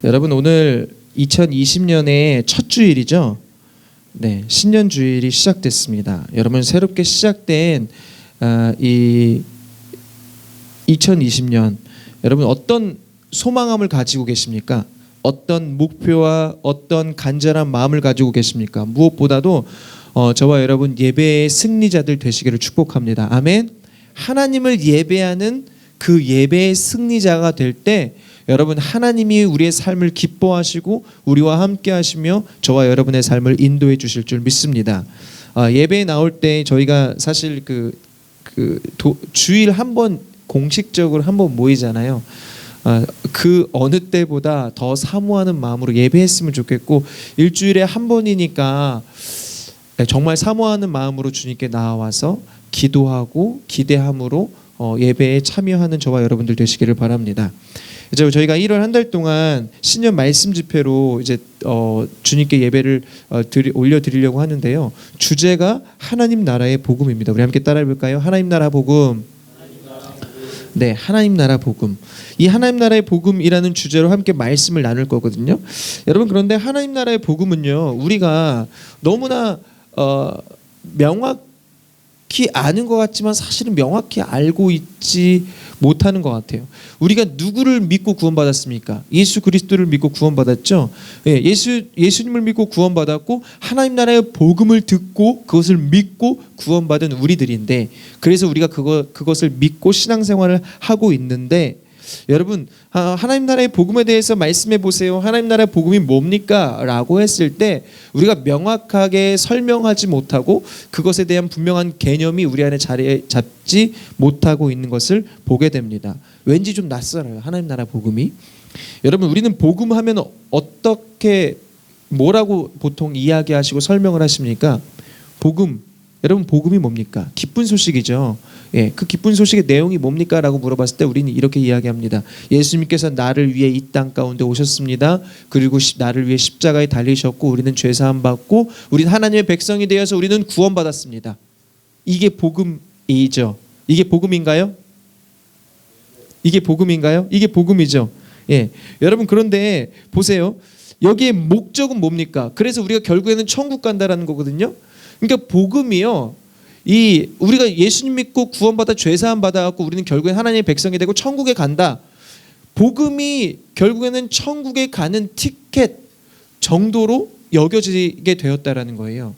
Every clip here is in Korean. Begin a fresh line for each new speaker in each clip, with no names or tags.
여러분 오늘 2020년의 첫 주일이죠. 네, 신년 주일이 시작됐습니다. 여러분 새롭게 시작된 이 2020년 여러분 어떤 소망함을 가지고 계십니까? 어떤 목표와 어떤 간절한 마음을 가지고 계십니까? 무엇보다도 저와 여러분 예배의 승리자들 되시기를 축복합니다. 아멘. 하나님을 예배하는 그 예배의 승리자가 될 때 여러분 하나님이 우리의 삶을 기뻐하시고 우리와 함께 하시며 저와 여러분의 삶을 인도해 주실 줄 믿습니다. 예배에 나올 때 저희가 사실 주일 한 번 공식적으로 한 번 모이잖아요. 그 어느 때보다 더 사모하는 마음으로 예배했으면 좋겠고 일주일에 한 번이니까 정말 사모하는 마음으로 주님께 나와서 기도하고 기대함으로 예배에 참여하는 저와 여러분들 되시기를 바랍니다. 이제 저희가 1월 한 달 동안 신년 말씀 집회로 이제 주님께 예배를 올려드리려고 하는데요. 주제가 하나님 나라의 복음입니다. 우리 함께 따라해 볼까요? 하나님 나라 복음. 네, 하나님 나라 복음. 이 하나님 나라의 복음이라는 주제로 함께 말씀을 나눌 거거든요. 여러분 그런데 하나님 나라의 복음은요, 우리가 너무나 명확히 아는 것 같지만 사실은 명확히 알고 있지 못하는 것 같아요. 우리가 누구를 믿고 구원받았습니까? 예수 그리스도를 믿고 구원받았죠. 예수님을 믿고 구원받았고 하나님 나라의 복음을 듣고 그것을 믿고 구원받은 우리들인데, 그래서 우리가 그것을 믿고 신앙생활을 하고 있는데, 여러분 하나님 나라의 복음에 대해서 말씀해 보세요. 하나님 나라의 복음이 뭡니까? 라고 했을 때 우리가 명확하게 설명하지 못하고 그것에 대한 분명한 개념이 우리 안에 자리 잡지 못하고 있는 것을 보게 됩니다. 왠지 좀 낯설어요, 하나님 나라 복음이. 여러분 우리는 복음 하면 어떻게 뭐라고 보통 이야기하시고 설명을 하십니까? 복음, 여러분 복음이 뭡니까? 기쁜 소식이죠. 그 기쁜 소식의 내용이 뭡니까? 라고 물어봤을 때 우리는 이렇게 이야기합니다. 예수님께서 나를 위해 이 땅 가운데 오셨습니다. 그리고 나를 위해 십자가에 달리셨고 우리는 죄사함 받고 우리는 하나님의 백성이 되어서 우리는 구원받았습니다. 이게 복음이죠. 이게 복음인가요? 이게 복음인가요? 이게 복음이죠. 여러분 그런데 보세요. 여기에 목적은 뭡니까? 그래서 우리가 결국에는 천국 간다라는 거거든요. 그러니까 복음이요, 우리가 예수님 믿고 구원받아 죄사함 받아갖고 우리는 결국엔 하나님의 백성이 되고 천국에 간다. 복음이 결국에는 천국에 가는 티켓 정도로 여겨지게 되었다라는 거예요.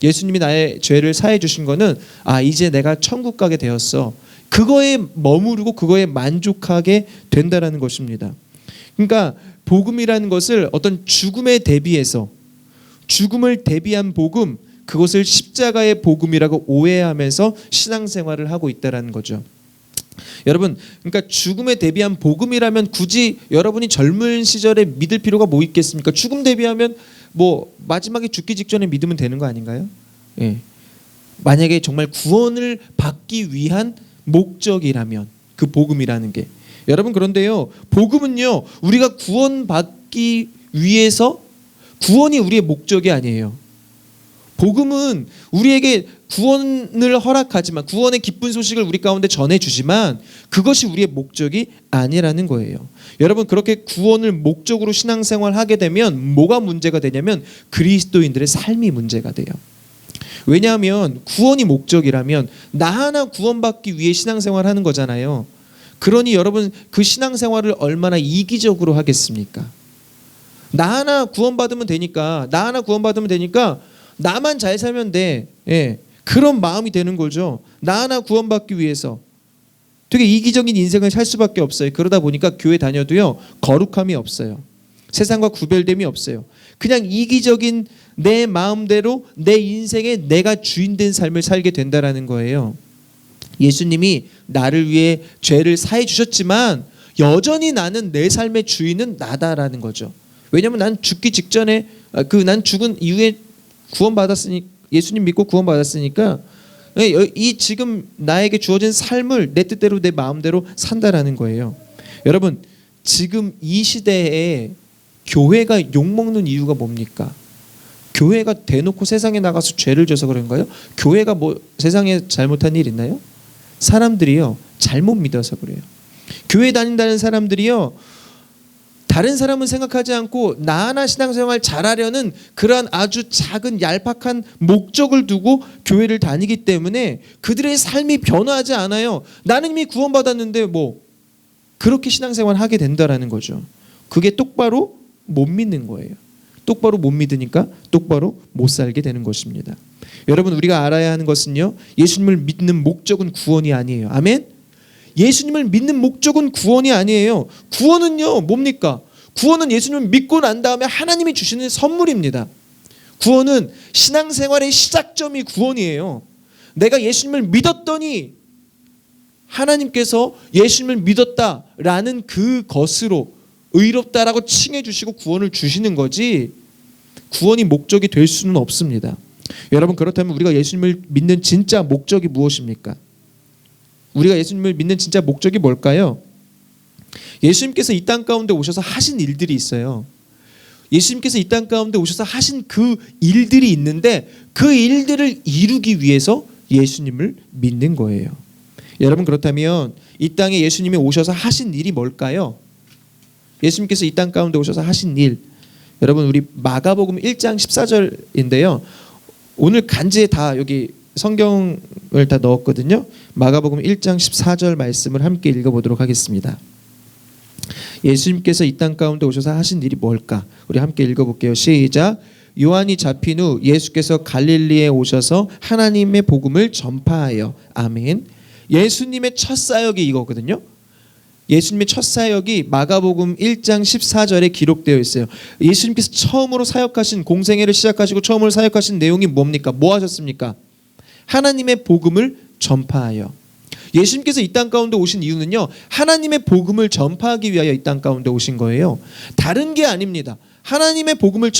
예수님이 나의 죄를 사해 주신 거는 이제 내가 천국 가게 되었어. 그거에 머무르고 그거에 만족하게 된다라는 것입니다. 그러니까 복음이라는 것을 어떤 죽음에 대비해서 죽음을 대비한 복음, 그것을 십자가의 복음이라고 오해하면서 신앙생활을 하고 있다는 거죠. 여러분 그러니까 죽음에 대비한 복음이라면 굳이 여러분이 젊은 시절에 믿을 필요가 뭐 있겠습니까? 죽음 대비하면 마지막에 죽기 직전에 믿으면 되는 거 아닌가요? 만약에 정말 구원을 받기 위한 목적이라면 그 복음이라는 게, 여러분 그런데요, 복음은요 우리가 구원받기 위해서, 구원이 우리의 목적이 아니에요. 복음은 우리에게 구원을 허락하지만, 구원의 기쁜 소식을 우리 가운데 전해주지만 그것이 우리의 목적이 아니라는 거예요. 여러분 그렇게 구원을 목적으로 신앙생활을 하게 되면 뭐가 문제가 되냐면 그리스도인들의 삶이 문제가 돼요. 왜냐하면 구원이 목적이라면 나 하나 구원받기 위해 신앙생활을 하는 거잖아요. 그러니 여러분 그 신앙생활을 얼마나 이기적으로 하겠습니까? 나 하나 구원받으면 되니까 나만 잘 살면 돼. 그런 마음이 되는 거죠. 나 하나 구원받기 위해서 되게 이기적인 인생을 살 수밖에 없어요. 그러다 보니까 교회 다녀도요 거룩함이 없어요. 세상과 구별됨이 없어요. 그냥 이기적인 내 마음대로 내 인생에 내가 주인된 삶을 살게 된다라는 거예요. 예수님이 나를 위해 죄를 사해 주셨지만 여전히 나는 내 삶의 주인은 나다라는 거죠. 왜냐하면 난 죽기 직전에 난 죽은 이후에 구원받았으니, 예수님 믿고 구원받았으니까 이 지금 나에게 주어진 삶을 내 뜻대로 내 마음대로 산다라는 거예요. 여러분 지금 이 시대에 교회가 욕먹는 이유가 뭡니까? 교회가 대놓고 세상에 나가서 죄를 져서 그런가요? 교회가 세상에 잘못한 일 있나요? 사람들이요 잘못 믿어서 그래요. 교회 다닌다는 사람들이요 다른 사람은 생각하지 않고 나 하나 신앙생활 잘하려는 그러한 아주 작은 얄팍한 목적을 두고 교회를 다니기 때문에 그들의 삶이 변화하지 않아요. 나는 이미 구원받았는데 뭐 그렇게 신앙생활 하게 된다라는 거죠. 그게 똑바로 못 믿는 거예요. 똑바로 못 믿으니까 똑바로 못 살게 되는 것입니다. 여러분, 우리가 알아야 하는 것은요, 예수님을 믿는 목적은 구원이 아니에요. 아멘? 예수님을 믿는 목적은 구원이 아니에요. 구원은요, 뭡니까? 구원은 예수님을 믿고 난 다음에 하나님이 주시는 선물입니다. 구원은 신앙생활의 시작점이 구원이에요. 내가 예수님을 믿었더니 하나님께서 예수님을 믿었다라는 그것으로 의롭다라고 칭해 주시고 구원을 주시는 거지, 구원이 목적이 될 수는 없습니다. 여러분, 그렇다면 우리가 예수님을 믿는 진짜 목적이 무엇입니까? 우리가 예수님을 믿는 진짜 목적이 뭘까요? 예수님께서 이 땅 가운데 오셔서 하신 일들이 있어요. 예수님께서 이 땅 가운데 오셔서 하신 그 일들이 있는데 그 일들을 이루기 위해서 예수님을 믿는 거예요. 여러분, 그렇다면 이 땅에 예수님이 오셔서 하신 일이 뭘까요? 예수님께서 이 땅 가운데 오셔서 하신 일, 여러분, 우리 마가복음 1장 14절인데요. 오늘 간지에 다 여기 성경을 다 넣었거든요. 마가복음 1장 14절 말씀을 함께 읽어보도록 하겠습니다. 예수님께서 이 땅 가운데 오셔서 하신 일이 뭘까? 우리 함께 읽어볼게요. 시작. 요한이 잡힌 후 예수께서 갈릴리에 오셔서 하나님의 복음을 전파하여. 아멘. 예수님의 첫 사역이 이거거든요. 예수님의 첫 사역이 마가복음 1장 14절에 기록되어 있어요. 예수님께서 처음으로 사역하신, 공생애를 시작하시고 처음으로 사역하신 내용이 뭡니까? 뭐 하셨습니까? 하나님의 복음을 전파하여. 예수님께서 이 땅 가운데 오신 이유는요, 하나님의 복음을 전파하기 위하여 이 땅 가운데 오신 거예요. 다른 게 아닙니다. 하나님의 복음을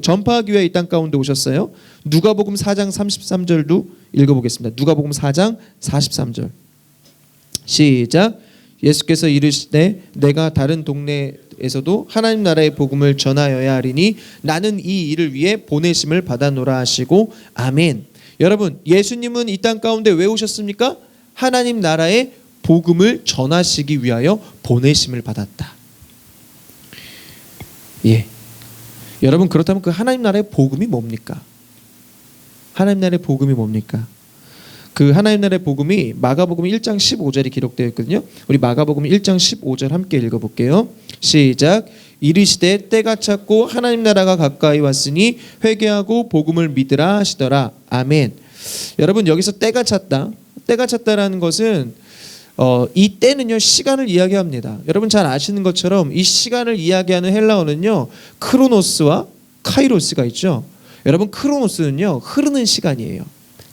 전파하기 위하여 이 땅 가운데 오셨어요. 누가복음 4장 33절도 읽어보겠습니다. 누가복음 4장 43절 시작. 예수께서 이르시되 내가 다른 동네에서도 하나님 나라의 복음을 전하여야 하리니 나는 이 일을 위해 보내심을 받아노라 하시고. 아멘. 여러분, 예수님은 이 땅 가운데 왜 오셨습니까? 하나님 나라의 복음을 전하시기 위하여 보내심을 받았다. 예. 여러분, 그렇다면 그 하나님 나라의 복음이 뭡니까? 하나님 나라의 복음이 뭡니까? 그 하나님 나라의 복음이 마가복음 1장 15절이 기록되어 있거든요. 우리 마가복음 1장 15절 함께 읽어볼게요. 시작. 이르시되 때가 찼고 하나님 나라가 가까이 왔으니 회개하고 복음을 믿으라 하시더라. 아멘. 여러분, 여기서 때가 찼다. 때가 찼다라는 것은 이 때는요, 시간을 이야기합니다. 여러분 잘 아시는 것처럼 이 시간을 이야기하는 헬라어는요, 크로노스와 카이로스가 있죠. 여러분, 크로노스는요, 흐르는 시간이에요.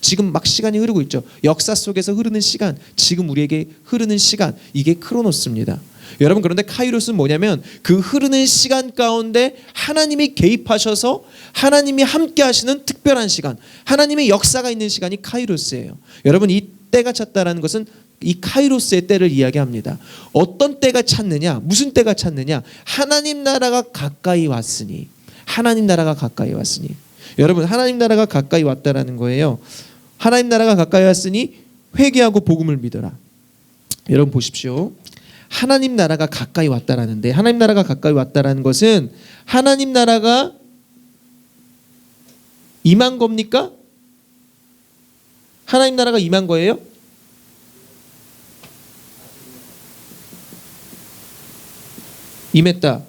지금 막 시간이 흐르고 있죠. 역사 속에서 흐르는 시간, 지금 우리에게 흐르는 시간, 이게 크로노스입니다. 여러분, 그런데 카이로스는 뭐냐면 그 흐르는 시간 가운데 하나님이 개입하셔서 하나님이 함께 하시는 특별한 시간, 하나님의 역사가 있는 시간이 카이로스예요. 여러분, 이 때가 찼다라는 것은 이 카이로스의 때를 이야기합니다. 어떤 때가 찼느냐? 무슨 때가 찼느냐? 하나님 나라가 가까이 왔으니. 하나님 나라가 가까이 왔으니. 여러분, 하나님 나라가 가까이 왔다라는 거예요. 하나님 나라가 가까이 왔으니 회개하고 복음을 믿어라. 여러분 보십시오. 하나님 나라가 가까이 왔다라는데, 하나님 나라가 가까이 왔다라는 것은 하나님 나라가 임한 겁니까? 하나님 나라가 임한 거예요? 임했다.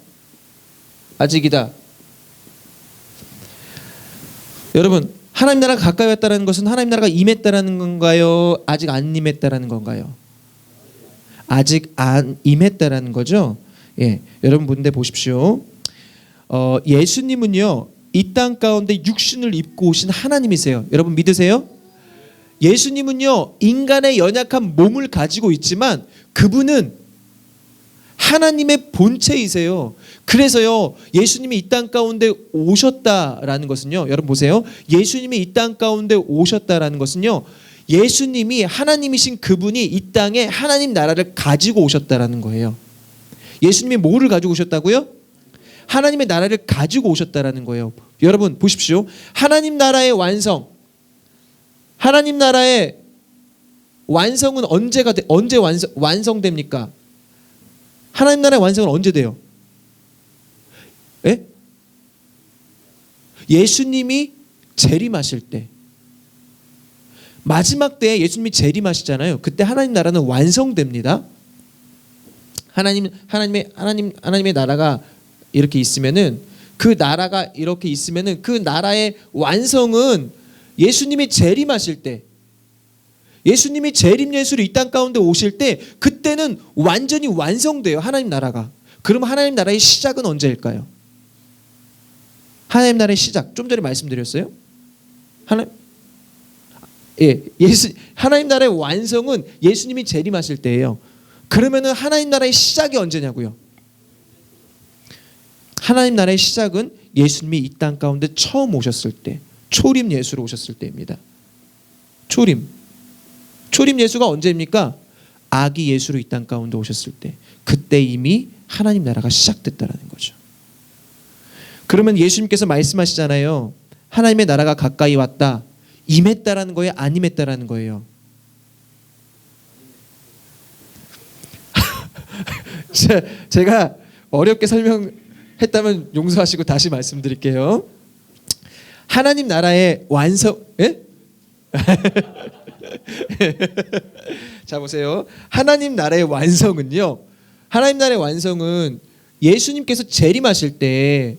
아직이다. 여러분, 하나님 나라가 가까이 왔다는 것은 하나님 나라가 임했다라는 건가요? 아직 안 임했다라는 건가요? 아직 안 임했다라는 거죠. 예, 여러분 문제 보십시오. 예수님은요, 이 땅 가운데 육신을 입고 오신 하나님이세요. 여러분 믿으세요? 예수님은요, 인간의 연약한 몸을 가지고 있지만 그분은 하나님의 본체이세요. 그래서요, 예수님이 이 땅 가운데 오셨다라는 것은요, 여러분 보세요. 예수님이 이 땅 가운데 오셨다라는 것은요, 예수님이 하나님이신 그분이 이 땅에 하나님 나라를 가지고 오셨다라는 거예요. 예수님이 뭐를 가지고 오셨다고요? 하나님의 나라를 가지고 오셨다라는 거예요. 여러분 보십시오. 하나님 나라의 완성, 하나님 나라의 완성은 언제 완성됩니까? 하나님 나라의 완성은 언제 돼요? 예? 예수님이 재림하실 때, 마지막 때에 예수님이 재림하시잖아요. 그때 하나님 나라는 완성됩니다. 하나님의 나라가 이렇게 있으면은, 그 나라가 이렇게 있으면은 그 나라의 완성은 예수님이 재림하실 때, 예수님이 재림 예수로 이 땅 가운데 오실 때, 그때는 완전히 완성돼요. 하나님 나라가. 그럼 하나님 나라의 시작은 언제일까요? 하나님 나라의 시작, 좀 전에 말씀드렸어요. 하나님 나라의 완성은 예수님이 재림하실 때예요. 그러면은 하나님 나라의 시작이 언제냐고요? 하나님 나라의 시작은 예수님이 이 땅 가운데 처음 오셨을 때, 초림 예수로 오셨을 때입니다. 초림 예수가 언제입니까? 아기 예수로 이 땅 가운데 오셨을 때, 그때 이미 하나님 나라가 시작됐다라는 거죠. 그러면 예수님께서 말씀하시잖아요. 하나님의 나라가 가까이 왔다. 임했다라는 거예요? 안 임했다라는 거예요? 제가 어렵게 설명했다면 용서하시고 다시 말씀드릴게요. 하나님 나라의 완성, 예? 자 보세요. 하나님 나라의 완성은요, 하나님 나라의 완성은 예수님께서 재림하실 때,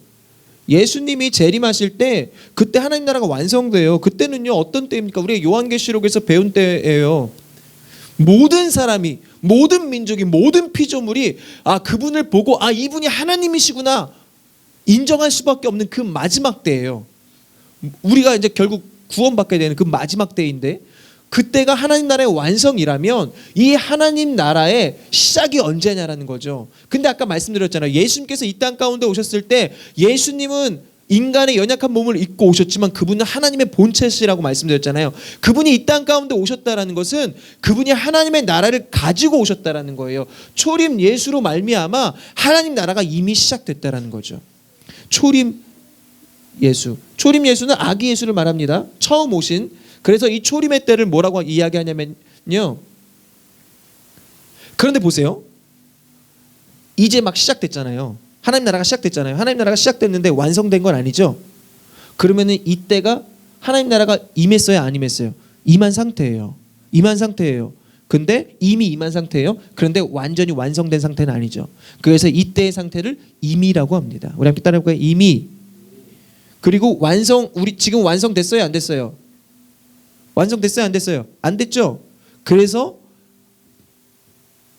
예수님이 재림하실 때, 그때 하나님 나라가 완성돼요. 그때는요 어떤 때입니까? 우리가 요한계시록에서 배운 때예요. 모든 사람이, 모든 민족이, 모든 피조물이 그분을 보고 이분이 하나님이시구나 인정할 수밖에 없는 그 마지막 때예요. 우리가 이제 결국 구원받게 되는 그 마지막 때인데, 그때가 하나님 나라의 완성이라면 이 하나님 나라의 시작이 언제냐라는 거죠. 근데 아까 말씀드렸잖아요. 예수님께서 이 땅 가운데 오셨을 때 예수님은 인간의 연약한 몸을 입고 오셨지만 그분은 하나님의 본체시라고 말씀드렸잖아요. 그분이 이 땅 가운데 오셨다라는 것은 그분이 하나님의 나라를 가지고 오셨다라는 거예요. 초림 예수로 말미암아 하나님 나라가 이미 시작됐다라는 거죠. 초림 예수는 아기 예수를 말합니다. 처음 오신. 그래서 이 초림의 때를 뭐라고 이야기하냐면요, 그런데 보세요. 이제 막 시작됐잖아요. 하나님 나라가 시작됐잖아요. 하나님 나라가 시작됐는데 완성된 건 아니죠. 그러면은 이때가 하나님 나라가 임했어요, 안 임했어요? 임한 상태예요. 근데 이미 임한 상태예요. 그런데 완전히 완성된 상태는 아니죠. 그래서 이때의 상태를 임이라고 합니다. 우리 함께 따라해볼까요? 임이. 그리고 우리 지금 완성됐어요, 안 됐어요? 완성됐어요, 안 됐어요? 안 됐죠. 그래서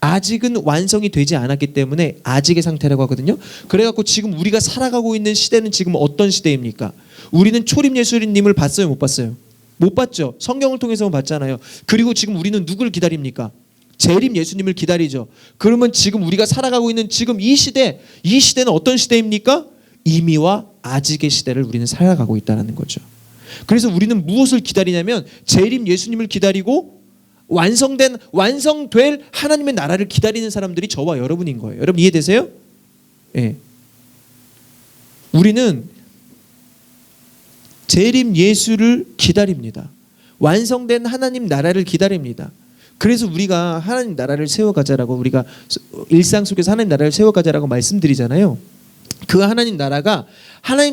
아직은 완성이 되지 않았기 때문에 아직의 상태라고 하거든요. 그래갖고 지금 우리가 살아가고 있는 시대는 지금 어떤 시대입니까? 우리는 초림 예수님을 봤어요, 못 봤어요? 못 봤죠. 성경을 통해서만 봤잖아요. 그리고 지금 우리는 누구를 기다립니까? 재림 예수님을 기다리죠. 그러면 지금 우리가 살아가고 있는 지금 이 시대는 어떤 시대입니까? 이미와 아직의 시대를 우리는 살아가고 있다는 거죠. 그래서 우리는 무엇을 기다리냐면 재림 예수님을 기다리고 완성될 하나님의 나라를 기다리는 사람들이 저와 여러분인 거예요. 여러분 이해되세요? 예. 우리는 재림 예수를 기다립니다. 완성된 하나님 나라를 기다립니다. 그래서 우리가 하나님 나라를 세워가자라고, 우리가 일상 속에서 하나님 나라를 세워가자라고 말씀드리잖아요. 그 하나님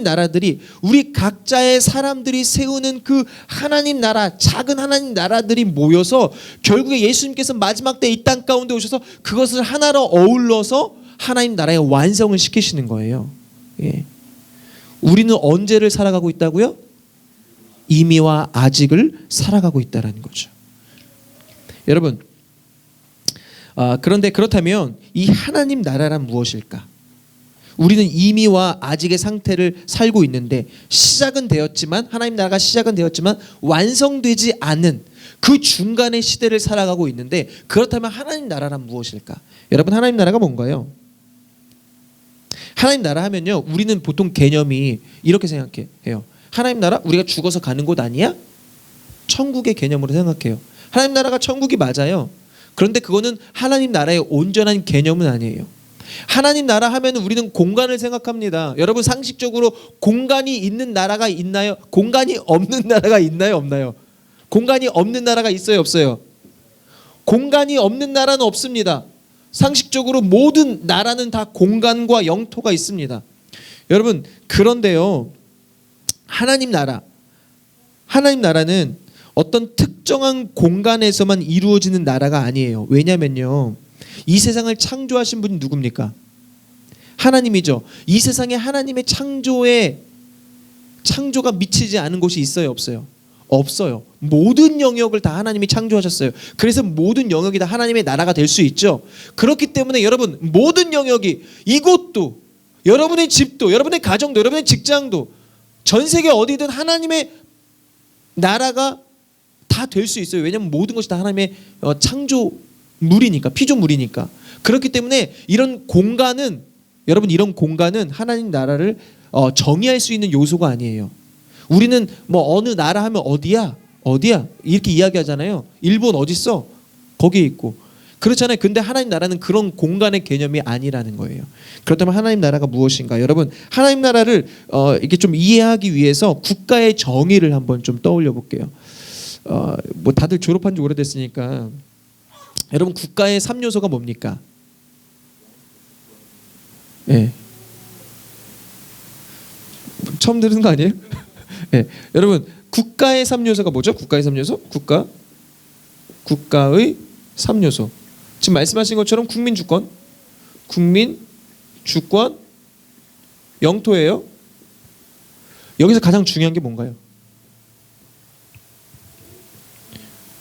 나라들이 우리 각자의 사람들이 세우는 그 하나님 나라, 작은 하나님 나라들이 모여서 결국에 예수님께서 마지막 때 이 땅 가운데 오셔서 그것을 하나로 어울러서 하나님 나라의 완성을 시키시는 거예요. 예. 우리는 언제를 살아가고 있다고요? 이미와 아직을 살아가고 있다는 거죠. 여러분, 그런데 그렇다면 이 하나님 나라란 무엇일까? 우리는 이미와 아직의 상태를 살고 있는데, 시작은 되었지만, 하나님 나라가 시작은 되었지만 완성되지 않은 그 중간의 시대를 살아가고 있는데, 그렇다면 하나님 나라란 무엇일까? 여러분, 하나님 나라가 뭔가요? 하나님 나라 하면요, 우리는 보통 개념이 이렇게 생각해요. 하나님 나라? 우리가 죽어서 가는 곳 아니야? 천국의 개념으로 생각해요. 하나님 나라가 천국이 맞아요. 그런데 그거는 하나님 나라의 온전한 개념은 아니에요. 하나님 나라 하면 우리는 공간을 생각합니다. 여러분, 상식적으로 공간이 있는 나라가 있나요? 공간이 없는 나라가 있나요, 없나요? 공간이 없는 나라가 있어요, 없어요? 공간이 없는 나라는 없습니다. 상식적으로 모든 나라는 다 공간과 영토가 있습니다. 여러분 그런데요. 하나님 나라는 어떤 특정한 공간에서만 이루어지는 나라가 아니에요. 왜냐면요. 이 세상을 창조하신 분이 누굽니까? 하나님이죠. 이 세상에 하나님의 창조가 미치지 않은 곳이 있어요, 없어요? 없어요. 모든 영역을 다 하나님이 창조하셨어요. 그래서 모든 영역이 다 하나님의 나라가 될 수 있죠. 그렇기 때문에 여러분 모든 영역이, 이곳도, 여러분의 집도, 여러분의 가정도, 여러분의 직장도, 전 세계 어디든 하나님의 나라가 다 될 수 있어요. 왜냐하면 모든 것이 다 하나님의 창조물이니까, 피조물이니까. 그렇기 때문에 이런 공간은 하나님 나라를 정의할 수 있는 요소가 아니에요. 우리는 뭐 어느 나라 하면 어디야 이렇게 이야기하잖아요. 일본 어딨어? 거기에 있고. 그렇잖아요. 근데 하나님 나라는 그런 공간의 개념이 아니라는 거예요. 그렇다면 하나님 나라가 무엇인가? 여러분 하나님 나라를 이렇게 좀 이해하기 위해서 국가의 정의를 한번 좀 떠올려 볼게요. 뭐 다들 졸업한 지 오래됐으니까 여러분 국가의 3요소가 뭡니까? 예. 처음 들은 거 아니에요? 예. 여러분 국가의 3요소가 뭐죠? 국가의 3요소? 국가의 3요소. 지금 말씀하신 것처럼 국민 주권, 영토예요. 여기서 가장 중요한 게 뭔가요?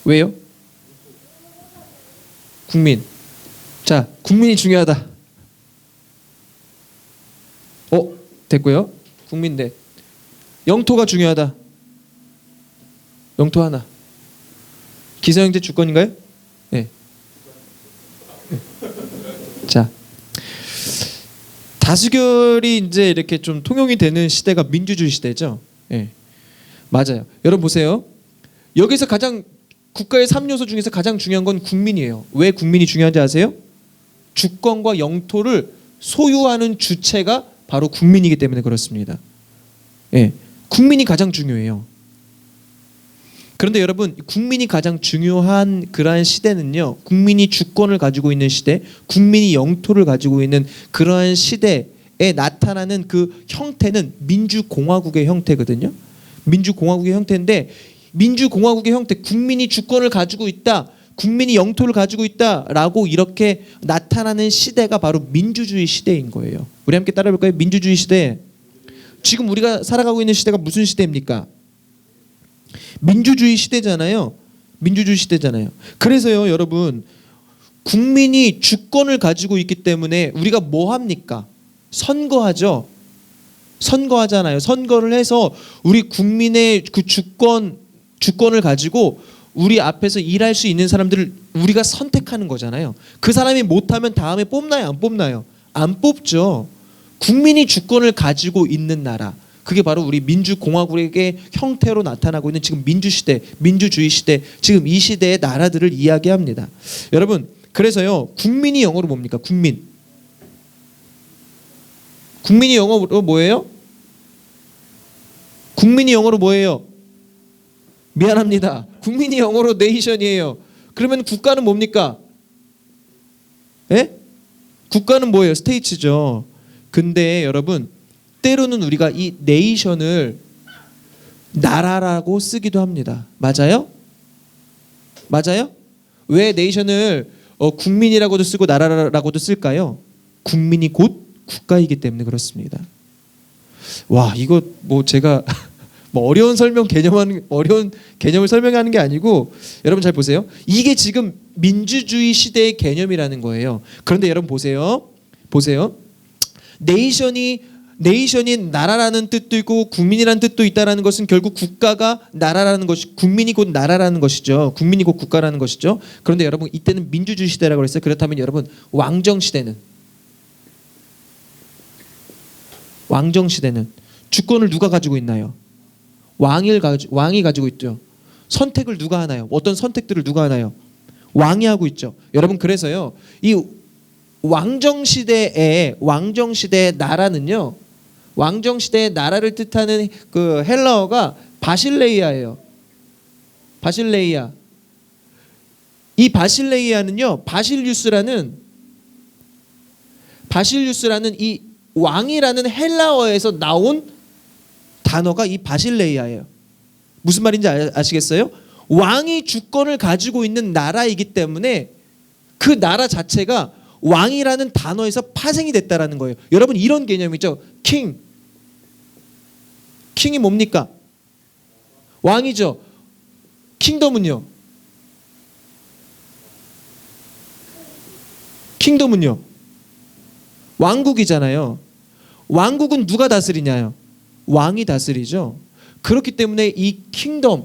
왜요? 국민. 자, 국민이 중요하다. 됐고요. 국민대. 영토가 중요하다. 영토 하나. 기성형제 주권인가요? 네. 자, 다수결이 이제 이렇게 좀 통용이 되는 시대가 민주주의 시대죠. 네. 맞아요. 여러분 보세요. 여기서 국가의 3요소 중에서 가장 중요한 건 국민이에요. 왜 국민이 중요한지 아세요? 주권과 영토를 소유하는 주체가 바로 국민이기 때문에 그렇습니다. 예, 국민이 가장 중요해요. 그런데 여러분 국민이 가장 중요한 그러한 시대는요, 국민이 주권을 가지고 있는 시대, 국민이 영토를 가지고 있는 그러한 시대에 나타나는 그 형태는 민주공화국의 형태거든요. 민주공화국의 형태인데, 민주공화국의 형태, 국민이 주권을 가지고 있다, 국민이 영토를 가지고 있다라고 이렇게 나타나는 시대가 바로 민주주의 시대인 거예요. 우리 함께 따라해볼까요? 민주주의 시대. 지금 우리가 살아가고 있는 시대가 무슨 시대입니까? 민주주의 시대잖아요. 민주주의 시대잖아요. 그래서요, 여러분, 국민이 주권을 가지고 있기 때문에 우리가 뭐 합니까? 선거하죠. 선거하잖아요. 선거를 해서 우리 국민의 그 주권을 가지고 우리 앞에서 일할 수 있는 사람들을 우리가 선택하는 거잖아요. 그 사람이 못하면 다음에 뽑나요? 안 뽑나요? 안 뽑죠. 국민이 주권을 가지고 있는 나라, 그게 바로 우리 민주공화국의 형태로 나타나고 있는 지금 민주시대, 민주주의 시대, 지금 이 시대의 나라들을 이야기합니다. 여러분, 그래서요, 국민이 영어로 뭡니까? 국민이 영어로 뭐예요? 국민이 영어로 뭐예요? 미안합니다. 국민이 영어로 네이션이에요. 그러면 국가는 뭡니까? 예? 국가는 뭐예요? 스테이츠죠. 근데 여러분, 때로는 우리가 이 네이션을 나라라고 쓰기도 합니다. 맞아요? 맞아요? 왜 네이션을 국민이라고도 쓰고 나라라고도 쓸까요? 국민이 곧 국가이기 때문에 그렇습니다. 와, 이거 뭐 제가 뭐 어려운 개념을 설명하는 게 아니고, 여러분 잘 보세요. 이게 지금 민주주의 시대의 개념이라는 거예요. 그런데 여러분 보세요. 네이션이 나라라는 뜻도 있고 국민이라는 뜻도 있다라는 것은 결국 국가가 나라라는 것이, 국민이 곧 나라라는 것이죠. 국민이 곧 국가라는 것이죠. 그런데 여러분 이때는 민주주의 시대라고 했어요. 그렇다면 여러분 왕정 시대는 주권을 누가 가지고 있나요? 왕이 가지고 있죠. 선택을 누가 하나요? 어떤 선택들을 누가 하나요? 왕이 하고 있죠. 여러분, 그래서요, 이 왕정시대의 나라는요, 왕정시대의 나라를 뜻하는 그 헬라어가 바실레이아예요. 바실레이아. 이 바실레이아는요, 바실리우스라는 이 왕이라는 헬라어에서 나온 단어가 이 바실레이아예요. 무슨 말인지 아시겠어요? 왕이 주권을 가지고 있는 나라이기 때문에 그 나라 자체가 왕이라는 단어에서 파생이 됐다라는 거예요. 여러분 이런 개념이죠. 킹. 킹이 뭡니까? 왕이죠. 킹덤은요? 킹덤은요? 왕국이잖아요. 왕국은 누가 다스리냐요? 왕이 다스리죠. 그렇기 때문에 이 킹덤,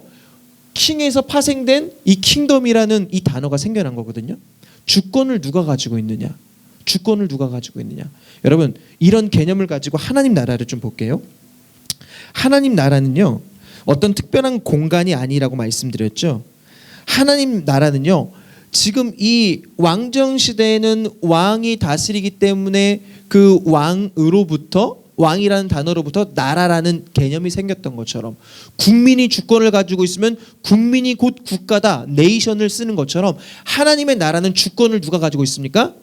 킹에서 파생된 이 킹덤이라는 이 단어가 생겨난 거거든요. 주권을 누가 가지고 있느냐? 주권을 누가 가지고 있느냐? 여러분 이런 개념을 가지고 하나님 나라를 좀 볼게요. 하나님 나라는요 어떤 특별한 공간이 아니라고 말씀드렸죠. 하나님 나라는요 지금 이 왕정 시대에는 왕이 다스리기 때문에 그 왕으로부터, 왕이라는 단어로부터 나라라는 개념이 생겼던 것처럼, 국민이 주권을 가지고 있으면 국민이 곧 국가다, 네이션을 쓰는 것처럼 하나님의 나라는 주권을 누가 가지고 있습니까?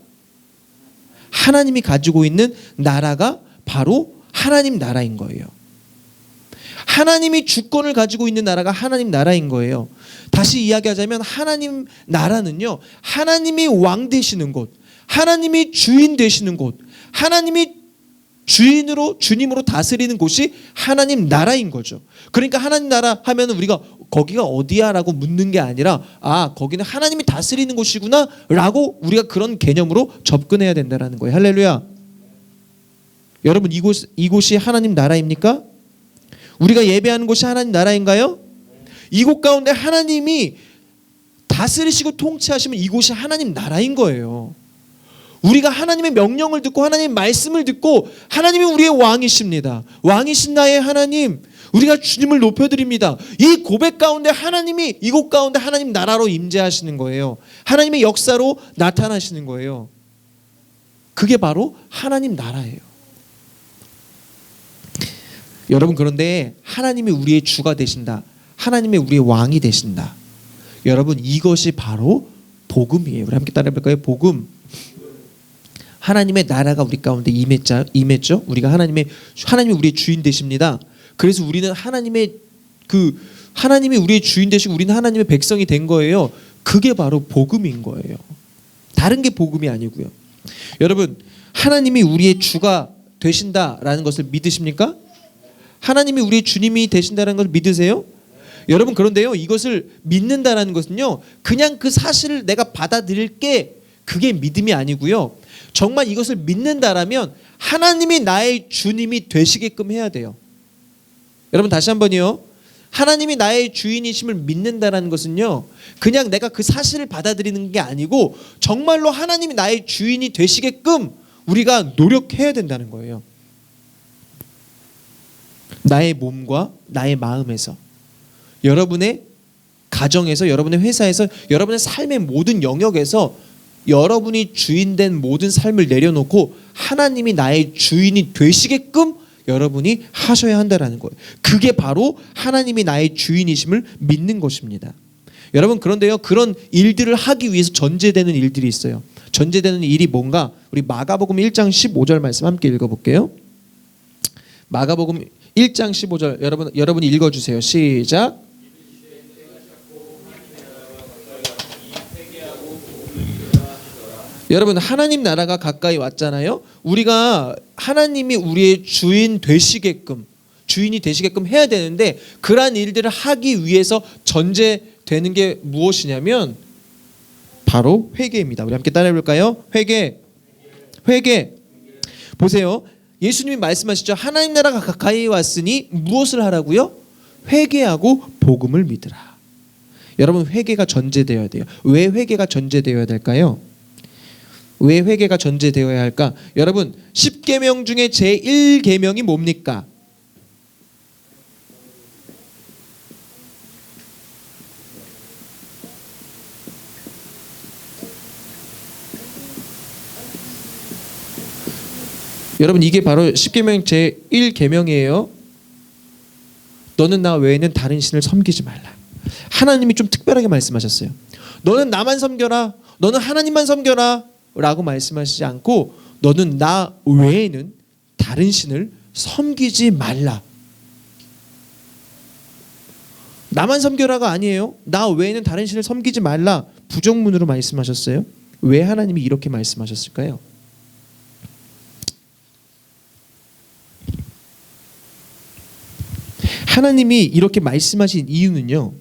하나님이 가지고 있는 나라가 바로 하나님 나라인 거예요. 하나님이 주권을 가지고 있는 나라가 하나님 나라인 거예요. 다시 이야기하자면 하나님 나라는요, 하나님이 왕 되시는 곳, 하나님이 주인 되시는 곳, 하나님이 주님으로 다스리는 곳이 하나님 나라인 거죠. 그러니까 하나님 나라 하면 우리가 거기가 어디야? 라고 묻는 게 아니라 거기는 하나님이 다스리는 곳이구나 라고 우리가 그런 개념으로 접근해야 된다는 거예요. 할렐루야. 여러분 이곳이 하나님 나라입니까? 우리가 예배하는 곳이 하나님 나라인가요? 이곳 가운데 하나님이 다스리시고 통치하시면 이곳이 하나님 나라인 거예요. 우리가 하나님의 명령을 듣고 하나님의 말씀을 듣고 하나님이 우리의 왕이십니다. 왕이신 나의 하나님, 우리가 주님을 높여드립니다. 이 고백 가운데 하나님이 이곳 가운데 하나님 나라로 임재하시는 거예요. 하나님의 역사로 나타나시는 거예요. 그게 바로 하나님 나라예요. 여러분 그런데 하나님이 우리의 주가 되신다. 하나님이 우리의 왕이 되신다. 여러분 이것이 바로 복음이에요. 우리 함께 따라해볼까요? 복음. 하나님의 나라가 우리 가운데 임했죠. 우리가 하나님이 우리의 주인 되십니다. 그래서 우리는 하나님이 우리의 주인 되시고 우리는 하나님의 백성이 된 거예요. 그게 바로 복음인 거예요. 다른 게 복음이 아니고요. 여러분 하나님이 우리의 주가 되신다라는 것을 믿으십니까? 하나님이 우리의 주님이 되신다는 것을 믿으세요? 여러분 그런데요 이것을 믿는다라는 것은요 그냥 그 사실을 내가 받아들일게 그게 믿음이 아니고요. 정말 이것을 믿는다라면 하나님이 나의 주님이 되시게끔 해야 돼요. 여러분 다시 한번요. 하나님이 나의 주인이심을 믿는다라는 것은요 그냥 내가 그 사실을 받아들이는 게 아니고 정말로 하나님이 나의 주인이 되시게끔 우리가 노력해야 된다는 거예요. 나의 몸과 나의 마음에서, 여러분의 가정에서, 여러분의 회사에서, 여러분의 삶의 모든 영역에서 여러분이 주인된 모든 삶을 내려놓고 하나님이 나의 주인이 되시게끔 여러분이 하셔야 한다는 거예요. 그게 바로 하나님이 나의 주인이심을 믿는 것입니다. 여러분 그런데요 그런 일들을 하기 위해서 전제되는 일들이 있어요. 전제되는 일이 뭔가? 우리 마가복음 1장 15절 말씀 함께 읽어볼게요. 마가복음 1장 15절 여러분이 읽어주세요. 시작. 여러분 하나님 나라가 가까이 왔잖아요. 우리가 하나님이 우리의 주인이 되시게끔 해야 되는데 그러한 일들을 하기 위해서 전제되는 게 무엇이냐면 바로 회개입니다. 우리 함께 따라해볼까요? 회개. 보세요. 예수님이 말씀하시죠. 하나님 나라가 가까이 왔으니 무엇을 하라고요? 회개하고 복음을 믿으라. 여러분 회개가 전제되어야 돼요. 왜 회개가 전제되어야 될까요? 왜 회개가 전제되어야 할까? 여러분 10계명 중에 제1계명이 뭡니까? 여러분 이게 바로 10계명 제1계명이에요. 너는 나 외에는 다른 신을 섬기지 말라. 하나님이 좀 특별하게 말씀하셨어요. 너는 나만 섬겨라. 너는 하나님만 섬겨라 라고 말씀하시지 않고 너는 나 외에는 다른 신을 섬기지 말라. 나만 섬겨라가 아니에요. 나 외에는 다른 신을 섬기지 말라. 부정문으로 말씀하셨어요. 왜 하나님이 이렇게 말씀하셨을까요? 하나님이 이렇게 말씀하신 이유는요,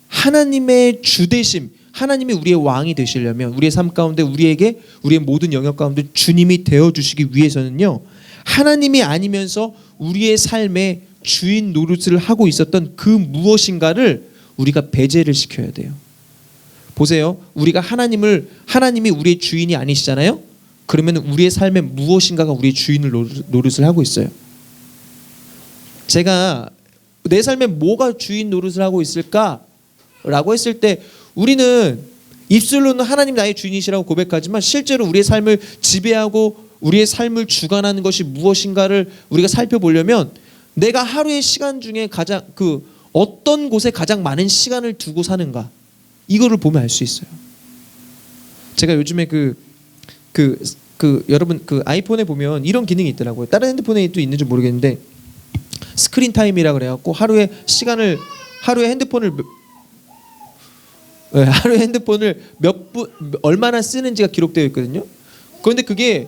하나님의 주되심, 하나님이 우리의 왕이 되시려면 우리의 삶 가운데 우리에게 우리의 모든 영역 가운데 주님이 되어주시기 위해서는요, 하나님이 아니면서 우리의 삶에 주인 노릇을 하고 있었던 그 무엇인가를 우리가 배제를 시켜야 돼요. 보세요. 우리가 하나님이 우리의 주인이 아니시잖아요. 그러면 우리의 삶에 무엇인가가 우리의 주인을 노릇을 하고 있어요. 제가 내 삶에 뭐가 주인 노릇을 하고 있을까라고 했을 때 우리는 입술로는 하나님 나의 주인이시라고 고백하지만 실제로 우리의 삶을 지배하고 우리의 삶을 주관하는 것이 무엇인가를 우리가 살펴보려면 내가 하루의 시간 중에 가장 어떤 곳에 가장 많은 시간을 두고 사는가, 이거를 보면 알 수 있어요. 제가 요즘에 여러분 아이폰에 보면 이런 기능이 있더라고요. 다른 핸드폰에도 있는지 모르겠는데 스크린 타임이라 그래갖고 하루에 핸드폰을 몇 분 얼마나 쓰는지가 기록되어 있거든요. 그런데 그게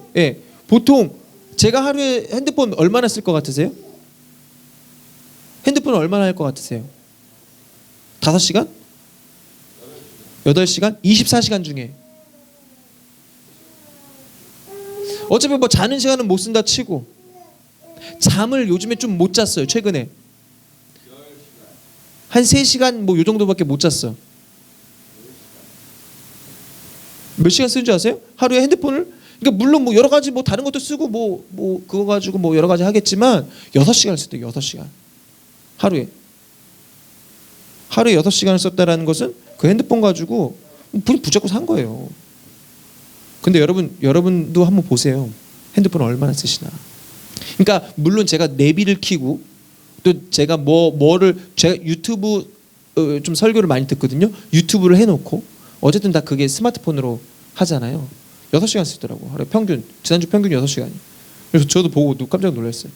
보통 제가 하루에 핸드폰 얼마나 쓸 것 같으세요? 핸드폰 얼마나 할 것 같으세요? 5시간? 8시간? 24시간 중에 어차피 뭐 자는 시간은 못 쓴다 치고 잠을 요즘에 좀 못 잤어요. 최근에 한 3시간 뭐 요 정도밖에 못 잤어. 몇 시간 쓰는 줄 아세요? 하루에 핸드폰을, 그러니까 물론 뭐 여러 가지 뭐 다른 것도 쓰고 뭐 그거 가지고 뭐 여러 가지 하겠지만 6시간을 썼대요. 6시간 하루에 6시간을 썼다라는 것은 그 핸드폰 가지고 붙잡고 산 거예요. 근데 여러분도 한번 보세요. 핸드폰 얼마나 쓰시나. 그러니까 물론 제가 내비를 켜고 또 제가 제가 유튜브 좀 설교를 많이 듣거든요. 유튜브를 해놓고 어쨌든 다 그게 스마트폰으로 하잖아요. 6시간 쓰더라고. 하루에 지난주 평균 6시간이. 그래서 저도 보고 깜짝 놀랐어요.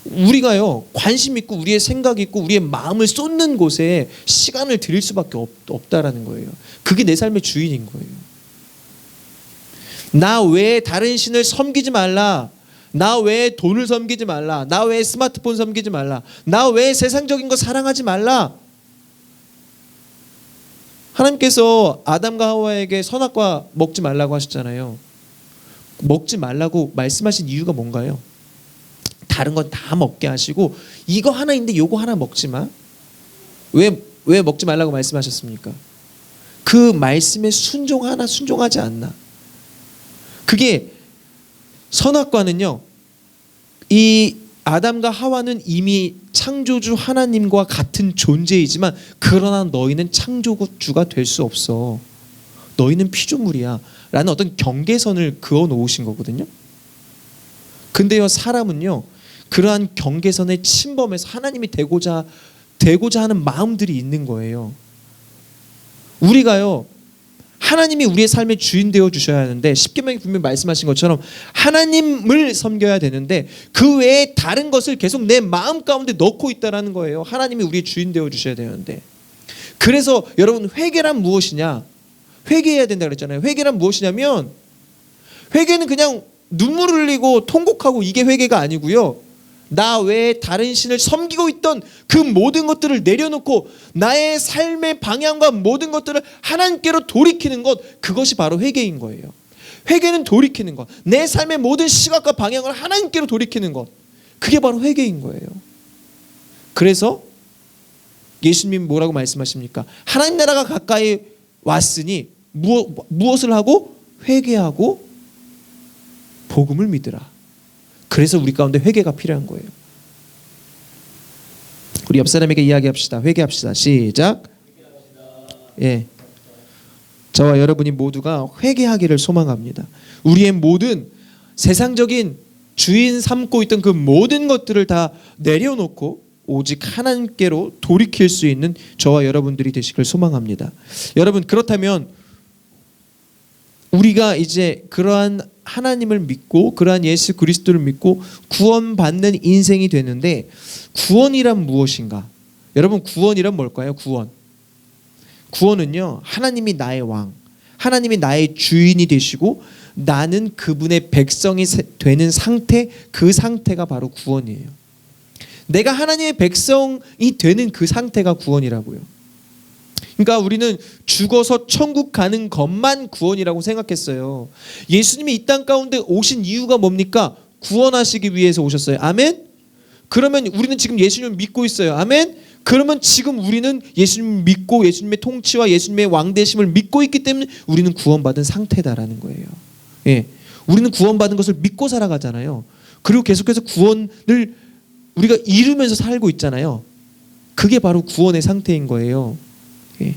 우리가요, 관심 있고 우리의 생각 있고 우리의 마음을 쏟는 곳에 시간을 들일 수밖에 없다라는 거예요. 그게 내 삶의 주인인 거예요. 나 외에 다른 신을 섬기지 말라. 나 외에 돈을 섬기지 말라. 나 외에 스마트폰 섬기지 말라. 나 외에 세상적인 거 사랑하지 말라. 하나님께서 아담과 하와에게 선악과 먹지 말라고 하셨잖아요. 먹지 말라고 말씀하신 이유가 뭔가요? 다른 건 다 먹게 하시고 이거 하나 있는데 요거 하나 먹지 마. 왜 먹지 말라고 말씀하셨습니까? 그 말씀에 순종하지 않나. 그게 선악과는요, 이 아담과 하와는 이미 창조주 하나님과 같은 존재이지만 그러나 너희는 창조주가 될 수 없어. 너희는 피조물이야 라는 어떤 경계선을 그어 놓으신 거거든요. 근데요, 사람은요 그러한 경계선에 침범해서 하나님이 되고자 하는 마음들이 있는 거예요. 우리가요, 하나님이 우리의 삶의 주인 되어 주셔야 하는데 십계명이 분명히 말씀하신 것처럼 하나님을 섬겨야 되는데 그 외에 다른 것을 계속 내 마음 가운데 넣고 있다라는 거예요. 하나님이 우리의 주인 되어 주셔야 되는데. 그래서 여러분, 회개란 무엇이냐? 회개해야 된다 그랬잖아요. 회개란 무엇이냐면, 회개는 그냥 눈물 흘리고 통곡하고 이게 회개가 아니고요, 나 외에 다른 신을 섬기고 있던 그 모든 것들을 내려놓고 나의 삶의 방향과 모든 것들을 하나님께로 돌이키는 것, 그것이 바로 회개인 거예요. 회개는 돌이키는 것, 내 삶의 모든 시각과 방향을 하나님께로 돌이키는 것, 그게 바로 회개인 거예요. 그래서 예수님 뭐라고 말씀하십니까? 하나님 나라가 가까이 왔으니 무엇을 하고? 회개하고 복음을 믿으라. 그래서 우리 가운데 회개가 필요한 거예요. 우리 옆 사람에게 이야기합시다. 회개합시다. 시작. 예. 저와 여러분이 모두가 회개하기를 소망합니다. 우리의 모든 세상적인 주인 삼고 있던 그 모든 것들을 다 내려놓고 오직 하나님께로 돌이킬 수 있는 저와 여러분들이 되시길 소망합니다. 여러분, 그렇다면 우리가 이제 그러한 하나님을 믿고 그러한 예수 그리스도를 믿고 구원받는 인생이 되는데, 구원이란 무엇인가? 여러분, 구원이란 뭘까요? 구원은요, 하나님이 나의 왕, 하나님이 나의 주인이 되시고 나는 그분의 백성이 되는 상태, 그 상태가 바로 구원이에요. 내가 하나님의 백성이 되는 그 상태가 구원이라고요. 그러니까 우리는 죽어서 천국 가는 것만 구원이라고 생각했어요. 예수님이 이 땅 가운데 오신 이유가 뭡니까? 구원하시기 위해서 오셨어요. 아멘? 그러면 우리는 지금 예수님을 믿고 있어요. 아멘? 그러면 지금 우리는 예수님을 믿고 예수님의 통치와 예수님의 왕되심을 믿고 있기 때문에 우리는 구원받은 상태다라는 거예요. 예, 우리는 구원받은 것을 믿고 살아가잖아요. 그리고 계속해서 구원을 우리가 이루면서 살고 있잖아요. 그게 바로 구원의 상태인 거예요. 예.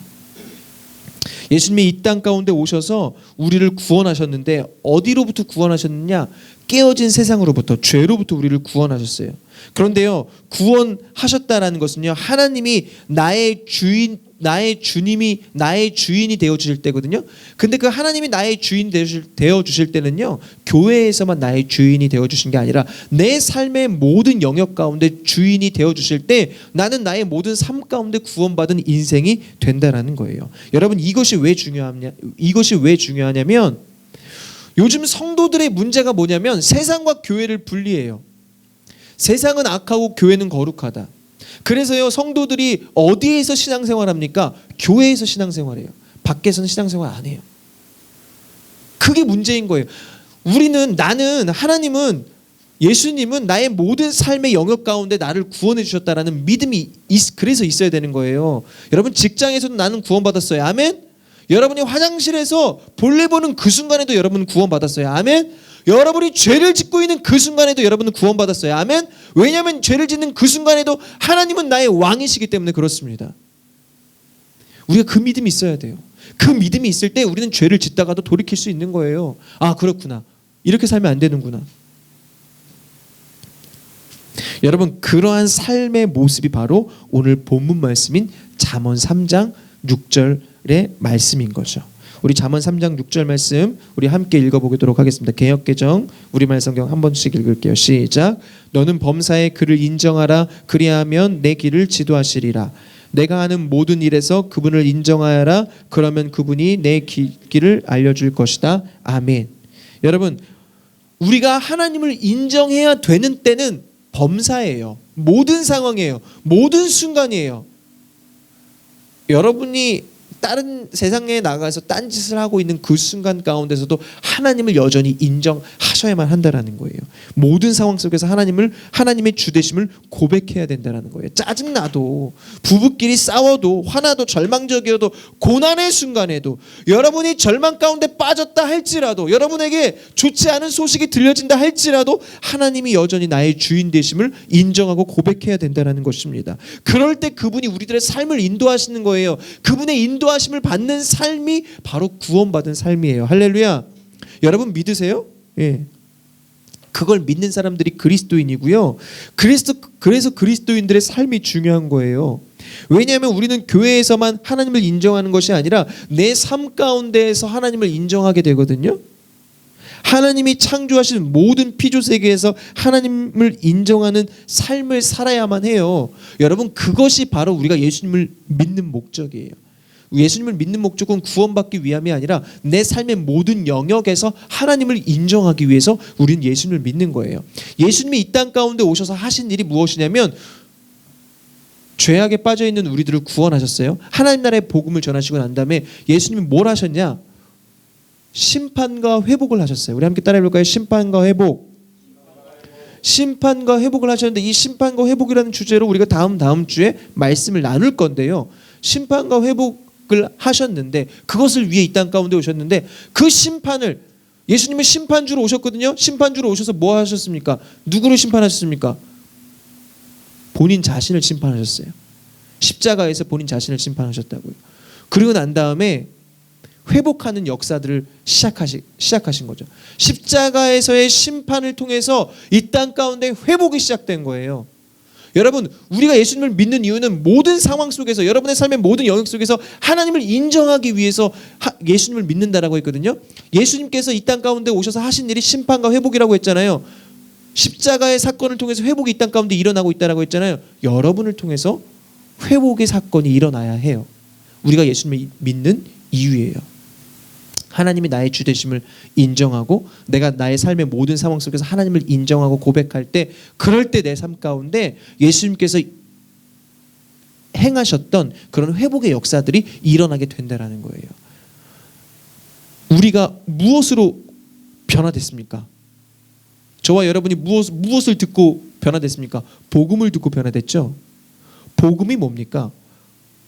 예수님이 이 땅 가운데 오셔서 우리를 구원하셨는데 어디로부터 구원하셨느냐? 깨어진 세상으로부터, 죄로부터 우리를 구원하셨어요. 그런데요, 구원하셨다라는 것은요, 하나님이 나의 주인, 나의 주님이 나의 주인이 되어 주실 때거든요. 근데 그 하나님이 나의 주인 되어 주실 때는요, 교회에서만 나의 주인이 되어 주신 게 아니라 내 삶의 모든 영역 가운데 주인이 되어 주실 때 나는 나의 모든 삶 가운데 구원받은 인생이 된다라는 거예요. 여러분, 이것이 왜 중요하냐면 요즘 성도들의 문제가 뭐냐면 세상과 교회를 분리해요. 세상은 악하고 교회는 거룩하다. 그래서요, 성도들이 어디에서 신앙생활합니까? 교회에서 신앙생활해요. 밖에서는 신앙생활 안 해요. 그게 문제인 거예요. 나는 하나님은, 예수님은 나의 모든 삶의 영역 가운데 나를 구원해 주셨다라는 믿음이 그래서 있어야 되는 거예요. 여러분, 직장에서도 나는 구원받았어요. 아멘? 여러분이 화장실에서 볼일 보는 그 순간에도 여러분은 구원받았어요. 아멘? 여러분이 죄를 짓고 있는 그 순간에도 여러분은 구원받았어요. 아멘? 왜냐하면 죄를 짓는 그 순간에도 하나님은 나의 왕이시기 때문에 그렇습니다. 우리가 그 믿음이 있어야 돼요. 그 믿음이 있을 때 우리는 죄를 짓다가도 돌이킬 수 있는 거예요. 아, 그렇구나. 이렇게 살면 안 되는구나. 여러분, 그러한 삶의 모습이 바로 오늘 본문 말씀인 잠언 3장 6절의 말씀인 거죠. 우리 잠언 3장 6절 말씀 우리 함께 읽어보도록 하겠습니다. 개역개정 우리말 성경 한 번씩 읽을게요. 시작. 너는 범사의 그를 인정하라. 그리하면 내 길을 지도하시리라. 내가 하는 모든 일에서 그분을 인정하여라. 그러면 그분이 내 길을 알려줄 것이다. 아멘. 여러분, 우리가 하나님을 인정해야 되는 때는 범사예요. 모든 상황이에요. 모든 순간이에요. 여러분이 다른 세상에 나가서 딴짓을 하고 있는 그 순간 가운데서도 하나님을 여전히 인정하셔야만 한다라는 거예요. 모든 상황 속에서 하나님의 주되심을 고백해야 된다라는 거예요. 짜증나도, 부부끼리 싸워도, 화나도, 절망적이어도, 고난의 순간에도, 여러분이 절망 가운데 빠졌다 할지라도, 여러분에게 좋지 않은 소식이 들려진다 할지라도 하나님이 여전히 나의 주인 되심을 인정하고 고백해야 된다라는 것입니다. 그럴 때 그분이 우리들의 삶을 인도하시는 거예요. 그분의 인도하심을 받는 삶이 바로 구원받은 삶이에요. 할렐루야. 여러분 믿으세요? 예. 그걸 믿는 사람들이 그리스도인이고요. 그래서 그리스도인들의 삶이 중요한 거예요. 왜냐하면 우리는 교회에서만 하나님을 인정하는 것이 아니라 내 삶 가운데에서 하나님을 인정하게 되거든요. 하나님이 창조하신 모든 피조 세계에서 하나님을 인정하는 삶을 살아야만 해요. 여러분, 그것이 바로 우리가 예수님을 믿는 목적이에요. 예수님을 믿는 목적은 구원받기 위함이 아니라 내 삶의 모든 영역에서 하나님을 인정하기 위해서 우리는 예수님을 믿는 거예요. 예수님이 이 땅 가운데 오셔서 하신 일이 무엇이냐면 죄악에 빠져있는 우리들을 구원하셨어요. 하나님 나라의 복음을 전하시고 난 다음에 예수님이 뭘 하셨냐? 심판과 회복을 하셨어요. 우리 함께 따라해 볼까요? 심판과 회복. 심판과 회복을 하셨는데 이 심판과 회복이라는 주제로 우리가 다음 주에 말씀을 나눌 건데요. 심판과 회복을 하셨는데 그것을 위해 이 땅 가운데 오셨는데 그 심판을 예수님은 심판주로 오셨거든요. 심판주로 오셔서 뭐 하셨습니까? 누구를 심판하셨습니까? 본인 자신을 심판하셨어요. 십자가에서 본인 자신을 심판하셨다고요. 그리고 난 다음에 회복하는 역사들을 시작하신 거죠. 십자가에서의 심판을 통해서 이 땅 가운데 회복이 시작된 거예요. 여러분, 우리가 예수님을 믿는 이유는 모든 상황 속에서, 여러분의 삶의 모든 영역 속에서 하나님을 인정하기 위해서 예수님을 믿는다라고 했거든요. 예수님께서 이 땅 가운데 오셔서 하신 일이 심판과 회복이라고 했잖아요. 십자가의 사건을 통해서 회복이 이 땅 가운데 일어나고 있다라고 했잖아요. 여러분을 통해서 회복의 사건이 일어나야 해요. 우리가 예수님을 믿는 이유예요. 하나님이 나의 주 되심을 인정하고 내가 나의 삶의 모든 상황 속에서 하나님을 인정하고 고백할 때, 그럴 때 내 삶 가운데 예수님께서 행하셨던 그런 회복의 역사들이 일어나게 된다라는 거예요. 우리가 무엇으로 변화됐습니까? 저와 여러분이 무엇을 듣고 변화됐습니까? 복음을 듣고 변화됐죠. 복음이 뭡니까?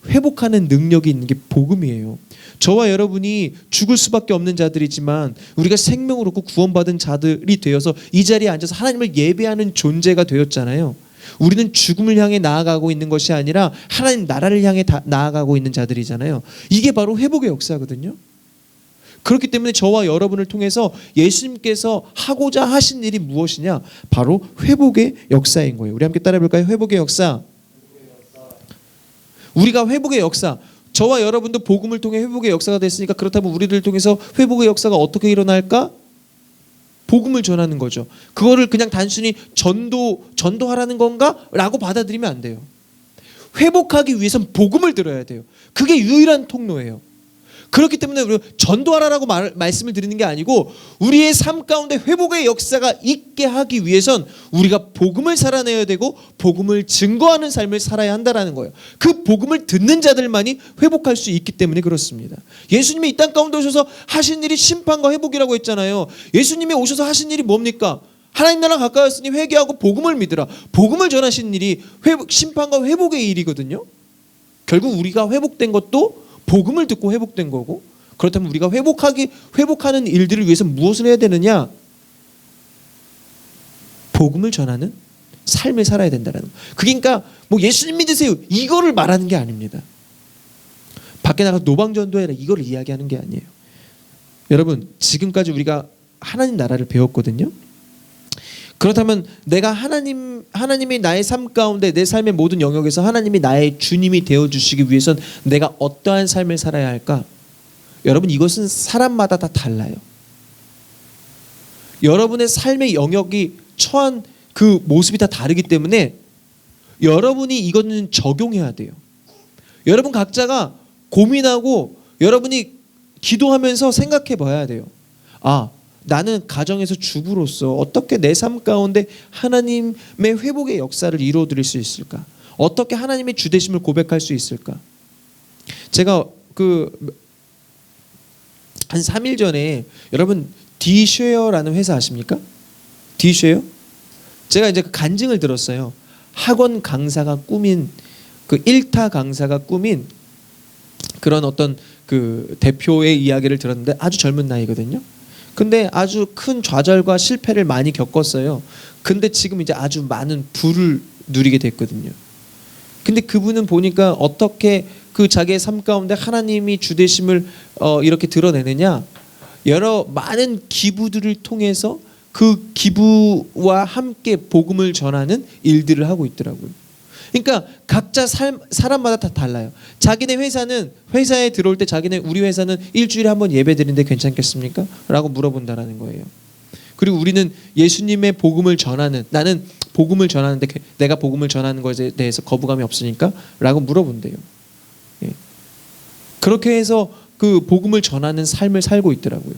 회복하는 능력이 있는 게 복음이에요. 저와 여러분이 죽을 수밖에 없는 자들이지만 우리가 생명을 얻고 구원받은 자들이 되어서 이 자리에 앉아서 하나님을 예배하는 존재가 되었잖아요. 우리는 죽음을 향해 나아가고 있는 것이 아니라 하나님 나라를 향해 나아가고 있는 자들이잖아요. 이게 바로 회복의 역사거든요. 그렇기 때문에 저와 여러분을 통해서 예수님께서 하고자 하신 일이 무엇이냐? 바로 회복의 역사인 거예요. 우리 함께 따라해 볼까요? 회복의 역사. 우리가 회복의 역사, 저와 여러분도 복음을 통해 회복의 역사가 됐으니까, 그렇다면 우리를 통해서 회복의 역사가 어떻게 일어날까? 복음을 전하는 거죠. 그거를 그냥 단순히 전도하라는 건가? 라고 받아들이면 안 돼요. 회복하기 위해선 복음을 들어야 돼요. 그게 유일한 통로예요. 그렇기 때문에 우리가 전도하라라고 말씀을 드리는 게 아니고, 우리의 삶 가운데 회복의 역사가 있게 하기 위해선 우리가 복음을 살아내야 되고 복음을 증거하는 삶을 살아야 한다는 거예요. 그 복음을 듣는 자들만이 회복할 수 있기 때문에 그렇습니다. 예수님이 이 땅 가운데 오셔서 하신 일이 심판과 회복이라고 했잖아요. 예수님이 오셔서 하신 일이 뭡니까? 하나님 나라 가까웠으니 회개하고 복음을 믿으라. 복음을 전하신 일이 심판과 회복의 일이거든요. 결국 우리가 회복된 것도 복음을 듣고 회복된 거고, 그렇다면 우리가 회복하는 일들을 위해서 무엇을 해야 되느냐? 복음을 전하는 삶을 살아야 된다는 거. 그러니까 뭐 예수님 믿으세요 이거를 말하는 게 아닙니다. 밖에 나가 노방전도해라 이거를 이야기하는 게 아니에요. 여러분, 지금까지 우리가 하나님 나라를 배웠거든요. 그렇다면 내가 하나님이 나의 삶 가운데, 내 삶의 모든 영역에서 하나님이 나의 주님이 되어주시기 위해선 내가 어떠한 삶을 살아야 할까? 여러분, 이것은 사람마다 다 달라요. 여러분의 삶의 영역이 처한 그 모습이 다 다르기 때문에 여러분이 이거는 적용해야 돼요. 여러분 각자가 고민하고 여러분이 기도하면서 생각해 봐야 돼요. 나는 가정에서 주부로서 어떻게 내 삶 가운데 하나님의 회복의 역사를 이루어 드릴 수 있을까? 어떻게 하나님의 주 되심을 고백할 수 있을까? 제가 한 3일 전에, 여러분 디쉐어라는 회사 아십니까? 디쉐어? 제가 이제 그 간증을 들었어요. 학원 강사가 꾸민, 그 1타 강사가 꾸민 그런 어떤 그 대표의 이야기를 들었는데, 아주 젊은 나이거든요. 근데 아주 큰 좌절과 실패를 많이 겪었어요. 근데 지금 이제 아주 많은 부를 누리게 됐거든요. 근데 그분은 보니까 어떻게 그 자기의 삶 가운데 하나님이 주 되심을 이렇게 드러내느냐, 여러 많은 기부들을 통해서 그 기부와 함께 복음을 전하는 일들을 하고 있더라고요. 그러니까 각자 사람마다 다 달라요. 자기네 회사에 들어올 때 우리 회사는 일주일에 한 번 예배 드리는데 괜찮겠습니까? 라고 물어본다라는 거예요. 그리고 우리는 예수님의 복음을 전하는, 나는 복음을 전하는데 내가 복음을 전하는 것에 대해서 거부감이 없으니까? 라고 물어본대요. 예. 그렇게 해서 그 복음을 전하는 삶을 살고 있더라고요.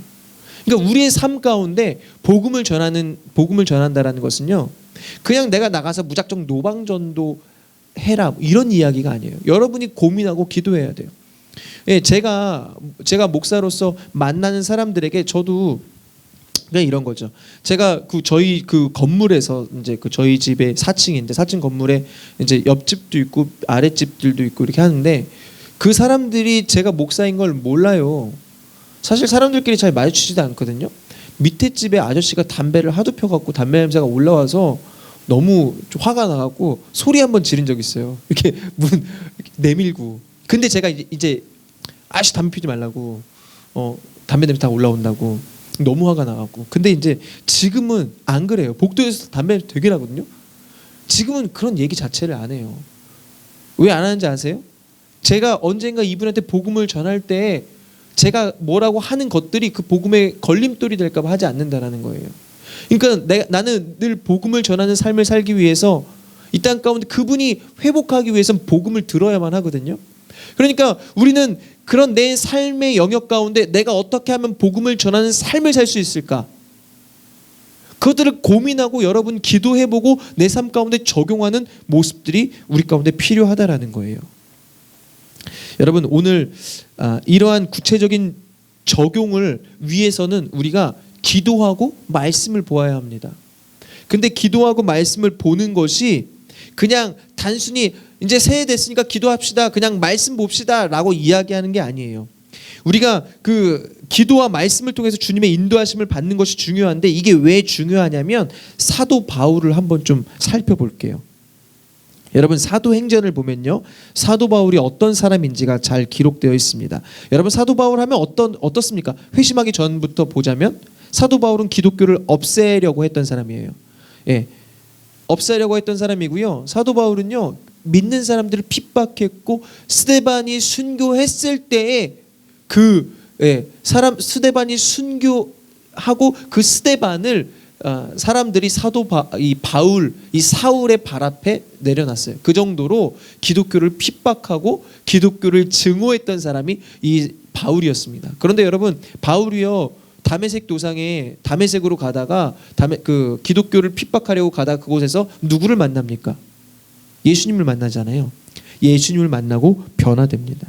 그러니까 우리의 삶 가운데 복음을 전한다라는 것은요, 그냥 내가 나가서 무작정 노방전도 해라 이런 이야기가 아니에요. 여러분이 고민하고 기도해야 돼요. 예, 제가 목사로서 만나는 사람들에게 저도 그냥 이런 거죠. 제가 저희 건물에서 이제 저희 집에 4층인데 4층 건물에 이제 옆집도 있고 아랫집들도 있고 이렇게 하는데, 그 사람들이 제가 목사인 걸 몰라요. 사실 사람들끼리 잘 마주치지도 않거든요. 밑에 집에 아저씨가 담배를 하도 펴갖고 담배 냄새가 올라와서 너무 화가 나갖고 소리 한번 지른 적 있어요. 이렇게 문 이렇게 내밀고. 근데 제가 이제 아저씨 담배 피지 말라고, 담배 냄새 다 올라온다고 너무 화가 나갖고. 근데 이제 지금은 안 그래요. 복도에서 담배 되게 나거든요. 지금은 그런 얘기 자체를 안 해요. 왜 안 하는지 아세요? 제가 언젠가 이분한테 복음을 전할 때 제가 뭐라고 하는 것들이 그 복음의 걸림돌이 될까 봐 하지 않는다라는 거예요. 그러니까 나는 늘 복음을 전하는 삶을 살기 위해서 이 땅 가운데 그분이 회복하기 위해서는 복음을 들어야만 하거든요. 그러니까 우리는 그런 내 삶의 영역 가운데 내가 어떻게 하면 복음을 전하는 삶을 살 수 있을까? 그것들을 고민하고 여러분 기도해보고 내 삶 가운데 적용하는 모습들이 우리 가운데 필요하다라는 거예요. 여러분 오늘 이러한 구체적인 적용을 위해서는 우리가 기도하고 말씀을 보아야 합니다. 근데 기도하고 말씀을 보는 것이 그냥 단순히 이제 새해 됐으니까 기도합시다, 그냥 말씀 봅시다 라고 이야기하는 게 아니에요. 우리가 그 기도와 말씀을 통해서 주님의 인도하심을 받는 것이 중요한데, 이게 왜 중요하냐면 사도 바울을 한번 좀 살펴볼게요. 여러분 사도행전을 보면요, 사도 바울이 어떤 사람인지가 잘 기록되어 있습니다. 여러분 사도 바울 하면 어떻습니까? 회심하기 전부터 보자면 사도 바울은 기독교를 없애려고 했던 사람이에요. 예, 없애려고 했던 사람이고요. 사도 바울은요, 믿는 사람들을 핍박했고 스데반이 순교했을 때에 스데반이 순교하고 그 스데반을 사람들이 이 사울의 발 앞에 내려놨어요. 그 정도로 기독교를 핍박하고 기독교를 증오했던 사람이 이 바울이었습니다. 그런데 여러분 바울이요, 다메섹 도상에 다메섹으로 가다가 그 기독교를 핍박하려고 가다가 그곳에서 누구를 만납니까? 예수님을 만나잖아요. 예수님을 만나고 변화됩니다.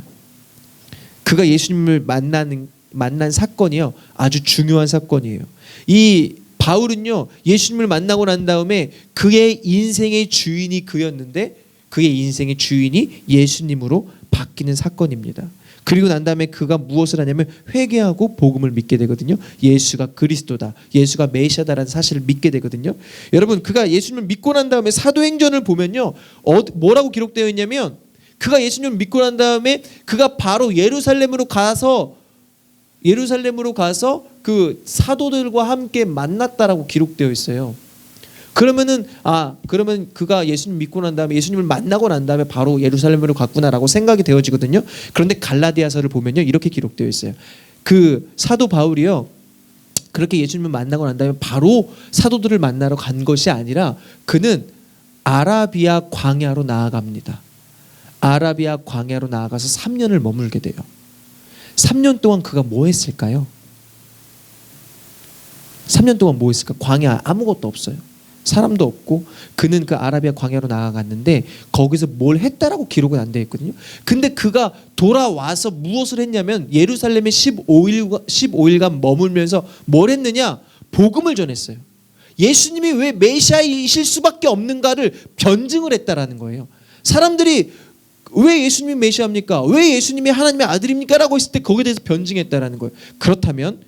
그가 예수님을 만난 사건이요, 아주 중요한 사건이에요. 이 바울은요, 예수님을 만나고 난 다음에 그의 인생의 주인이 그였는데 그의 인생의 주인이 예수님으로 바뀌는 사건입니다. 그리고 난 다음에 그가 무엇을 하냐면 회개하고 복음을 믿게 되거든요. 예수가 그리스도다, 예수가 메시아다라는 사실을 믿게 되거든요. 여러분 그가 예수님을 믿고 난 다음에 사도행전을 보면요, 뭐라고 기록되어 있냐면 그가 예수님을 믿고 난 다음에 그가 바로 예루살렘으로 가서 그 사도들과 함께 만났다라고 기록되어 있어요. 그러면 그가 예수님 믿고 난 다음에 예수님을 만나고 난 다음에 바로 예루살렘으로 갔구나라고 생각이 되어지거든요. 그런데 갈라디아서를 보면요, 이렇게 기록되어 있어요. 그 사도 바울이요, 그렇게 예수님을 만나고 난 다음에 바로 사도들을 만나러 간 것이 아니라 그는 아라비아 광야로 나아갑니다. 아라비아 광야로 나아가서 3년을 머물게 돼요. 3년 동안 그가 뭐 했을까요? 3년 동안 뭐 했을까? 광야 아무것도 없어요. 사람도 없고 그는 그 아라비아 광야로 나아갔는데 거기서 뭘 했다라고 기록은 안 되어 있거든요. 근데 그가 돌아와서 무엇을 했냐면 예루살렘에 15일간 머물면서 뭘 했느냐? 복음을 전했어요. 예수님이 왜 메시아이실 수밖에 없는가를 변증을 했다라는 거예요. 사람들이 왜 예수님이 메시아입니까? 왜 예수님이 하나님의 아들입니까? 라고 했을 때 거기에 대해서 변증했다라는 거예요. 그렇다면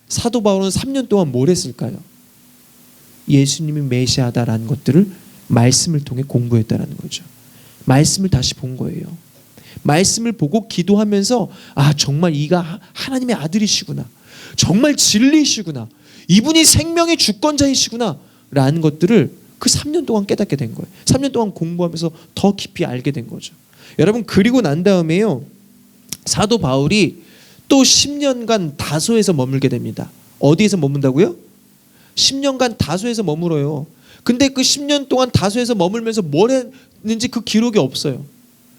사도 바울은 3년 동안 뭘 했을까요? 예수님이 메시아다라는 것들을 말씀을 통해 공부했다라는 거죠. 말씀을 다시 본 거예요. 말씀을 보고 기도하면서 정말 이가 하나님의 아들이시구나, 정말 진리이시구나, 이분이 생명의 주권자이시구나 라는 것들을 그 3년 동안 깨닫게 된 거예요. 3년 동안 공부하면서 더 깊이 알게 된 거죠. 여러분 그리고 난 다음에요, 사도 바울이 또 10년간 다소에서 머물게 됩니다. 어디에서 머문다고요? 10년간 다소에서 머물어요. 근데 그 10년 동안 다소에서 머물면서 뭘 했는지 그 기록이 없어요.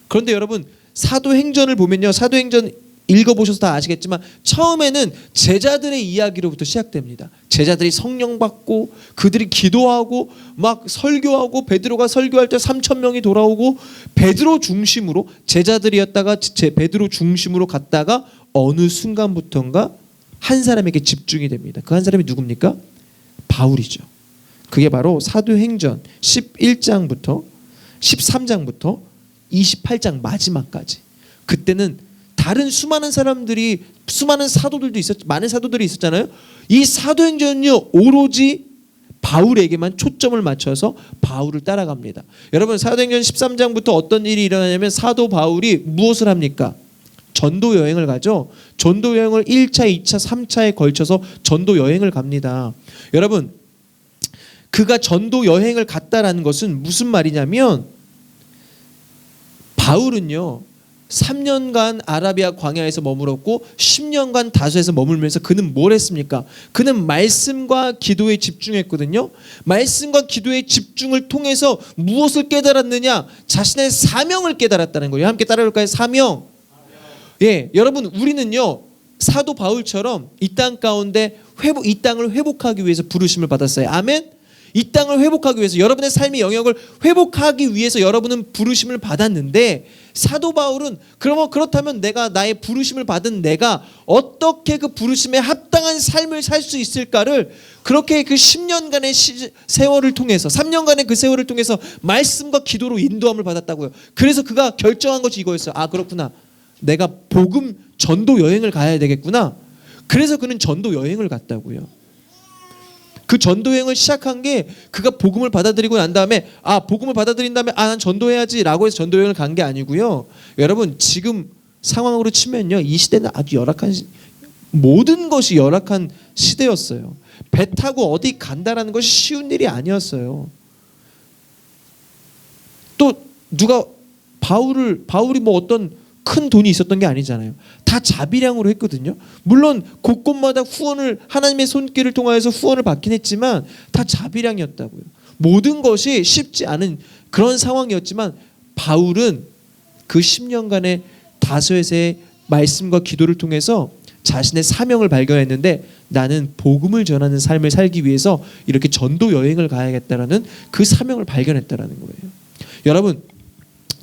그런데 여러분 사도행전을 보면요, 사도행전 읽어보셔서 다 아시겠지만 처음에는 제자들의 이야기로부터 시작됩니다. 제자들이 성령 받고 그들이 기도하고 막 설교하고, 베드로가 설교할 때 3,000명이 돌아오고, 베드로 중심으로 제자들이었다가 베드로 중심으로 갔다가 어느 순간부터인가 한 사람에게 집중이 됩니다. 그 한 사람이 누굽니까? 바울이죠. 그게 바로 사도행전 11장부터 13장부터 28장 마지막까지. 그때는 다른 수많은 사람들이, 수많은 사도들도 많은 사도들이 있었잖아요. 이 사도행전은요 오로지 바울에게만 초점을 맞춰서 바울을 따라갑니다. 여러분 사도행전 13장부터 어떤 일이 일어나냐면 사도 바울이 무엇을 합니까? 전도 여행을 가죠. 전도 여행을 1차, 2차, 3차에 걸쳐서 전도 여행을 갑니다. 여러분 그가 전도 여행을 갔다라는 것은 무슨 말이냐면 바울은요 3년간 아라비아 광야에서 머물었고 10년간 다소에서 머물면서 그는 뭘 했습니까? 그는 말씀과 기도에 집중했거든요. 말씀과 기도의 집중을 통해서 무엇을 깨달았느냐? 자신의 사명을 깨달았다는 거예요. 함께 따라볼까요? 사명. 예, 여러분 우리는요 사도 바울처럼 이 땅 가운데 이 땅을 회복하기 위해서 부르심을 받았어요. 아멘. 이 땅을 회복하기 위해서 여러분의 삶의 영역을 회복하기 위해서 여러분은 부르심을 받았는데 사도 바울은 그렇다면 내가 나의 부르심을 받은 내가 어떻게 그 부르심에 합당한 삶을 살 수 있을까를 그렇게 그 10년간의 세월을 통해서 3년간의 그 세월을 통해서 말씀과 기도로 인도함을 받았다고요. 그래서 그가 결정한 것이 이거였어요. 아 그렇구나. 내가 복음 전도 여행을 가야 되겠구나. 그래서 그는 전도 여행을 갔다고요. 그 전도 여행을 시작한 게 그가 복음을 받아들이고 난 다음에 복음을 받아들인 다음에 난 전도해야지라고 해서 전도 여행을 간 게 아니고요. 여러분 지금 상황으로 치면요. 이 시대는 아주 열악한 모든 것이 열악한 시대였어요. 배 타고 어디 간다라는 것이 쉬운 일이 아니었어요. 또 누가 바울이 뭐 어떤 큰 돈이 있었던 게 아니잖아요. 다 자비량으로 했거든요. 물론 곳곳마다 후원을 하나님의 손길을 통하여서 후원을 받긴 했지만 다 자비량이었다고요. 모든 것이 쉽지 않은 그런 상황이었지만 바울은 그 10년간의 다소에서의 말씀과 기도를 통해서 자신의 사명을 발견했는데 나는 복음을 전하는 삶을 살기 위해서 이렇게 전도 여행을 가야겠다라는 그 사명을 발견했다라는 거예요. 여러분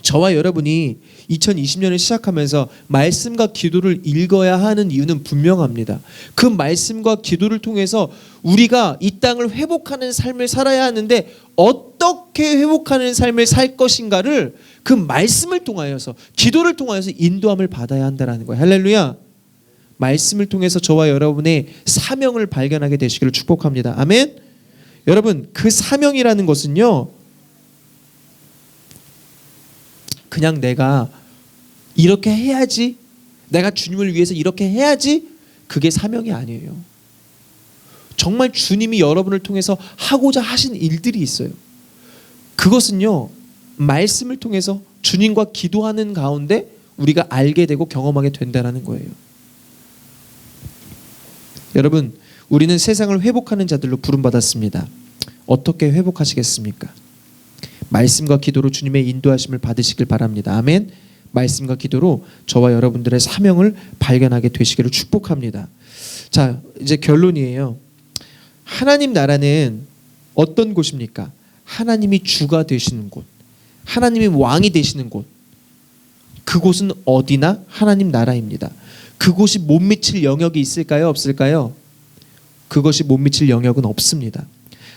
저와 여러분이 2020년을 시작하면서 말씀과 기도를 읽어야 하는 이유는 분명합니다. 그 말씀과 기도를 통해서 우리가 이 땅을 회복하는 삶을 살아야 하는데 어떻게 회복하는 삶을 살 것인가를 그 말씀을 통하여서 기도를 통하여서 인도함을 받아야 한다는 거예요. 할렐루야. 말씀을 통해서 저와 여러분의 사명을 발견하게 되시기를 축복합니다. 아멘. 여러분 그 사명이라는 것은요 그냥 내가 이렇게 해야지, 내가 주님을 위해서 이렇게 해야지, 그게 사명이 아니에요. 정말 주님이 여러분을 통해서 하고자 하신 일들이 있어요. 그것은요 말씀을 통해서 주님과 기도하는 가운데 우리가 알게 되고 경험하게 된다는 거예요. 여러분 우리는 세상을 회복하는 자들로 부름받았습니다. 어떻게 회복하시겠습니까? 말씀과 기도로 주님의 인도하심을 받으시길 바랍니다. 아멘. 말씀과 기도로 저와 여러분들의 사명을 발견하게 되시기를 축복합니다. 자, 이제 결론이에요. 하나님 나라는 어떤 곳입니까? 하나님이 주가 되시는 곳, 하나님이 왕이 되시는 곳. 그곳은 어디나 하나님 나라입니다. 그곳이 못 미칠 영역이 있을까요? 없을까요? 그것이 못 미칠 영역은 없습니다.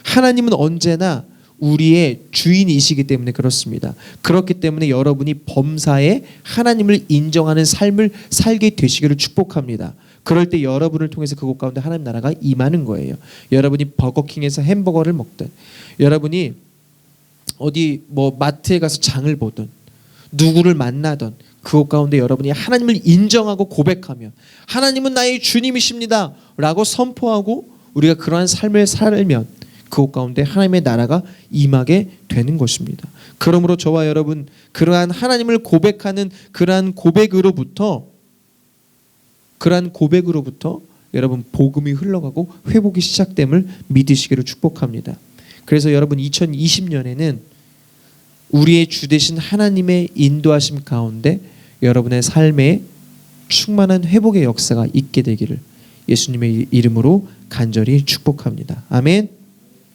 하나님은 언제나 우리의 주인이시기 때문에 그렇습니다. 그렇기 때문에 여러분이 범사에 하나님을 인정하는 삶을 살게 되시기를 축복합니다. 그럴 때 여러분을 통해서 그곳 가운데 하나님 나라가 임하는 거예요. 여러분이 버거킹에서 햄버거를 먹든, 여러분이 어디 뭐 마트에 가서 장을 보든, 누구를 만나든 그곳 가운데 여러분이 하나님을 인정하고 고백하면 하나님은 나의 주님이십니다 라고 선포하고 우리가 그러한 삶을 살면 그곳 가운데 하나님의 나라가 임하게 되는 것입니다. 그러므로 저와 여러분 그러한 하나님을 고백하는 그러한 고백으로부터 여러분 복음이 흘러가고 회복이 시작됨을 믿으시기를 축복합니다. 그래서 여러분 2020년에는 우리의 주 되신 하나님의 인도하심 가운데 여러분의 삶에 충만한 회복의 역사가 있게 되기를 예수님의 이름으로 간절히 축복합니다. 아멘.